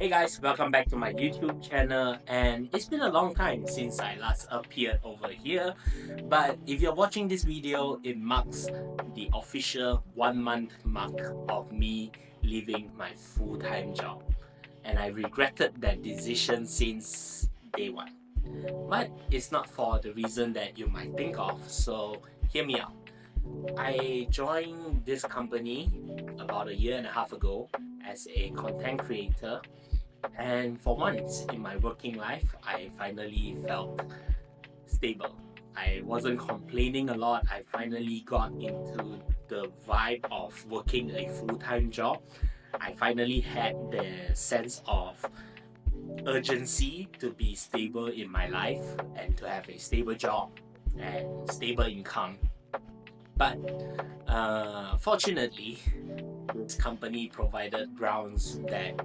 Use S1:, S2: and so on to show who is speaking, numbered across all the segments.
S1: Hey guys, welcome back to my YouTube channel, and it's been a long time since I last appeared over here. But if you're watching this video, it marks the official 1 month mark of me leaving my full-time job. And I regretted that decision since day one. But it's not for the reason that you might think of, so hear me out. I joined this company about a year and a half ago as a content creator, and for once in my working life, I finally felt stable. I wasn't complaining a lot. I finally got into the vibe of working a full time job. I finally had the sense of urgency to be stable in my life and to have a stable job and stable income. But fortunately, this company provided grounds that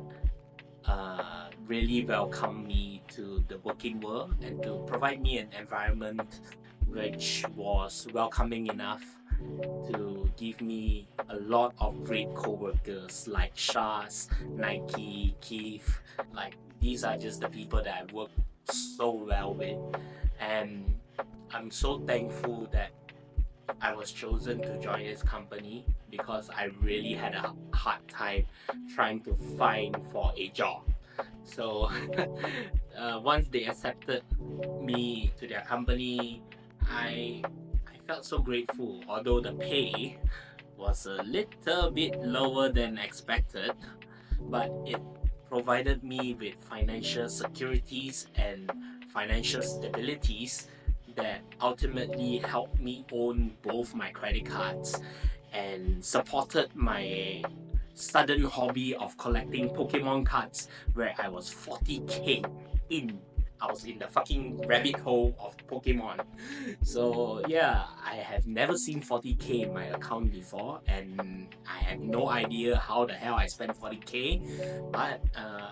S1: really welcome me to the working world and to provide me an environment which was welcoming enough to give me a lot of great co-workers like Shaz, Nike, Keith. Like these are just the people that I work so well with, and I'm so thankful that I was chosen to join this company because I really had a hard time trying to find for a job. So once they accepted me to their company, I I felt so grateful. Although the pay was a little bit lower than expected, but it provided me with financial securities and financial stabilities that ultimately helped me own both my credit cards and supported my sudden hobby of collecting Pokemon cards where I was 40k in. I was in the fucking rabbit hole of Pokemon. So yeah, I have never seen 40k in my account before, and I have no idea how the hell I spent 40k. But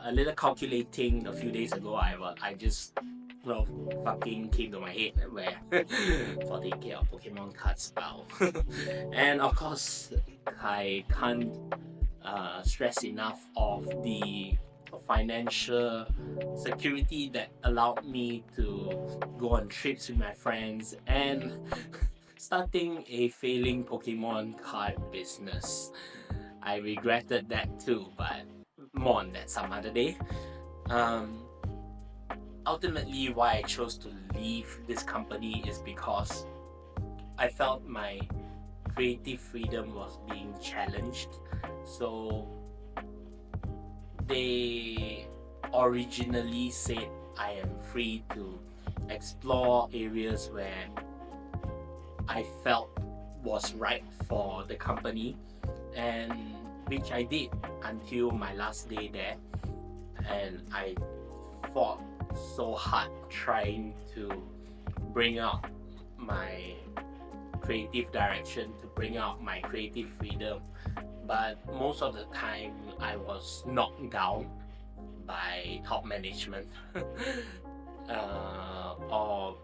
S1: a little calculating a few days ago, I just well, fucking came to my head where 40k of Pokemon cards, wow. And of course, I can't stress enough of the financial security that allowed me to go on trips with my friends and starting a failing Pokemon card business. I regretted that too, but more on that some other day. Um, Ultimately, why I chose to leave this company is because I felt my creative freedom was being challenged. So they originally said I am free to explore areas where I felt was right for the company, and which I did until my last day there. And I fought so hard trying to bring out my creative direction, to bring out my creative freedom, but most of the time I was knocked down by top management or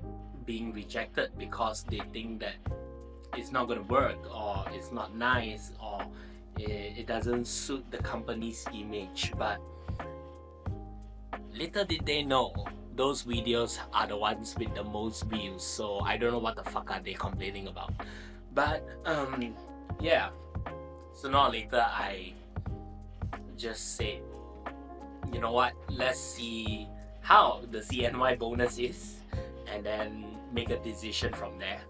S1: being rejected because they think that it's not going to work or it's not nice or it doesn't suit the company's image. But little did they know, those videos are the ones with the most views, so I don't know what the fuck are they complaining about. But yeah, sooner or later I just said, you know what, let's see how the CNY bonus is and then make a decision from there.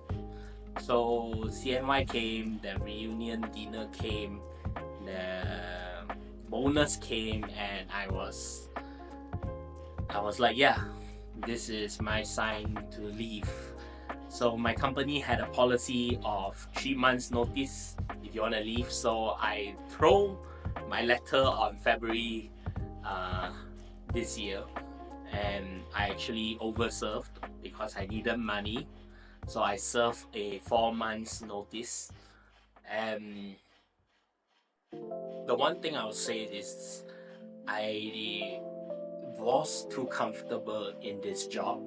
S1: So CNY came, the reunion dinner came, the bonus came, and I was like, yeah, this is my sign to leave. So my company had a policy of 3 months notice if you want to leave. So I throw my letter on February this year, and I actually overserved because I needed money. So I served a 4 months notice. And the one thing I would say is I was too comfortable in this job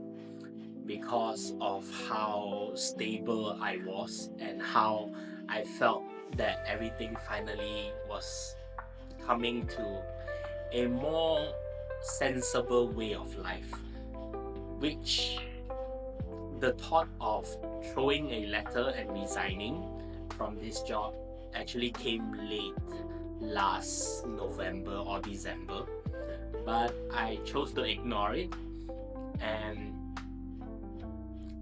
S1: because of how stable I was and how I felt that everything finally was coming to a more sensible way of life, which the thought of throwing a letter and resigning from this job actually came late last November or December, but I chose to ignore it, and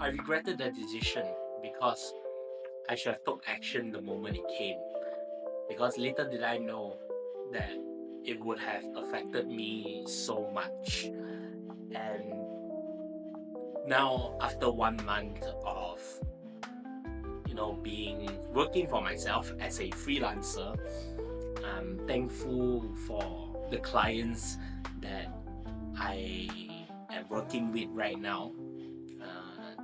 S1: I regretted that decision because I should have took action the moment it came, because little did I know that it would have affected me so much. And now, after 1 month of working for myself as a freelancer, I'm thankful for the clients that I am working with right now.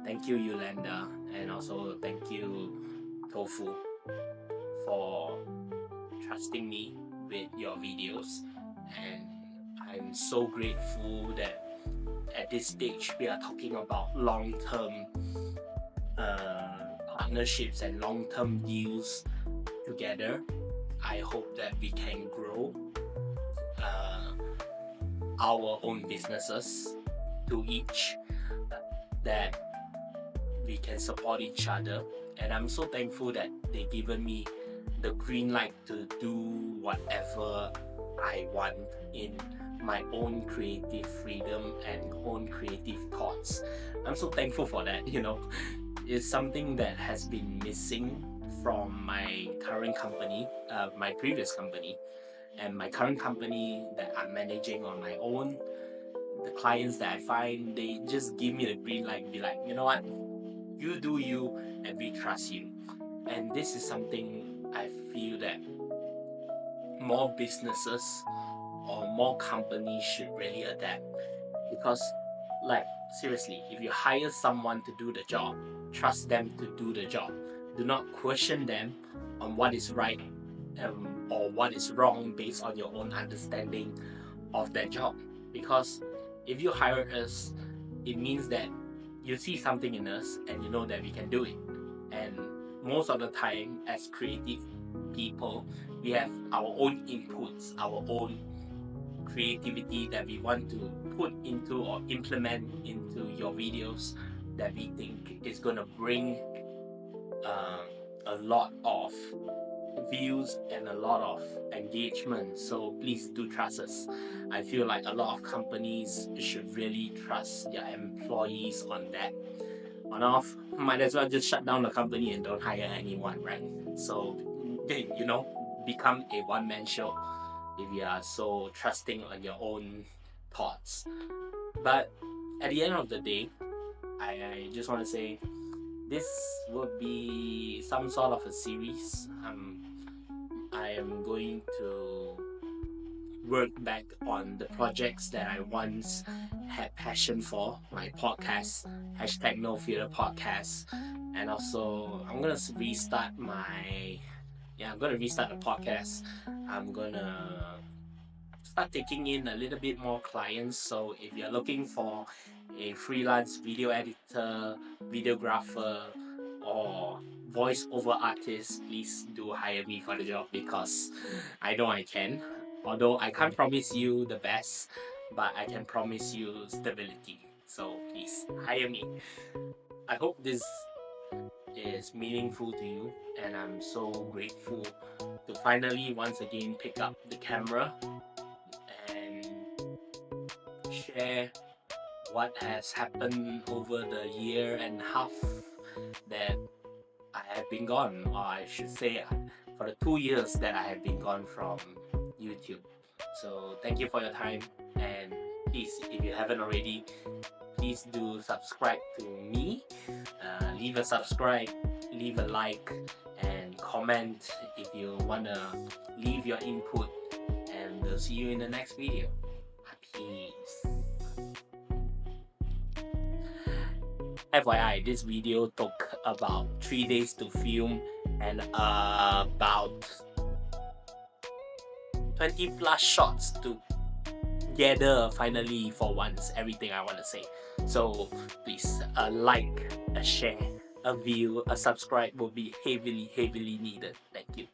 S1: Thank you, Yolanda, and also thank you, Tofu, for trusting me with your videos. And I'm so grateful that at this stage we are talking about long-term partnerships and long-term deals together. I hope that we can grow our own businesses to each, that we can support each other. And I'm so thankful that they've given me the green light to do whatever I want in my own creative freedom and own creative thoughts. I'm so thankful for that. It's something that has been missing from my current company, my previous company, and my current company that I'm managing on my own. The clients that I find, they just give me the green light and be like, you know what, you do you, and we trust you. And this is something I feel that more businesses or more companies should really adapt. Because, like, seriously, if you hire someone to do the job, trust them to do the job. Do not question them on what is right or what is wrong based on your own understanding of that job. Because if you hire us, it means that you see something in us and you know that we can do it. And most of the time, as creative people, we have our own inputs, our own creativity that we want to put into or implement into your videos that we think is going to bring a lot of views and a lot of engagement. So please do trust us. I feel like a lot of companies should really trust their employees on that. On off, might as well just shut down the company and don't hire anyone, right? So, become a one-man show if you are so trusting on your own thoughts. But at the end of the day, I just want to say this will be some sort of a series. I am going to work back on the projects that I once had passion for, my podcast, #NoFilter Podcast. And also, I'm going to restart the podcast. I'm going to start taking in a little bit more clients. So if you're looking for a freelance video editor, videographer, or voice-over artist, please do hire me for the job, because I know I can. Although I can't promise you the best, but I can promise you stability. So please hire me. I hope this is meaningful to you, and I'm so grateful to finally once again pick up the camera and share what has happened over the year and a half that I have been gone, or I should say for the 2 years that I have been gone from YouTube. So thank you for your time, and please, if you haven't already, please do subscribe to me. Leave a subscribe, leave a like, and comment if you wanna leave your input, and we'll see you in the next video. Peace. FYI, this video took about 3 days to film and about 20 plus shots to gather finally for once everything I want to say. So please, a like, a share, a view, a subscribe will be heavily needed. Thank you.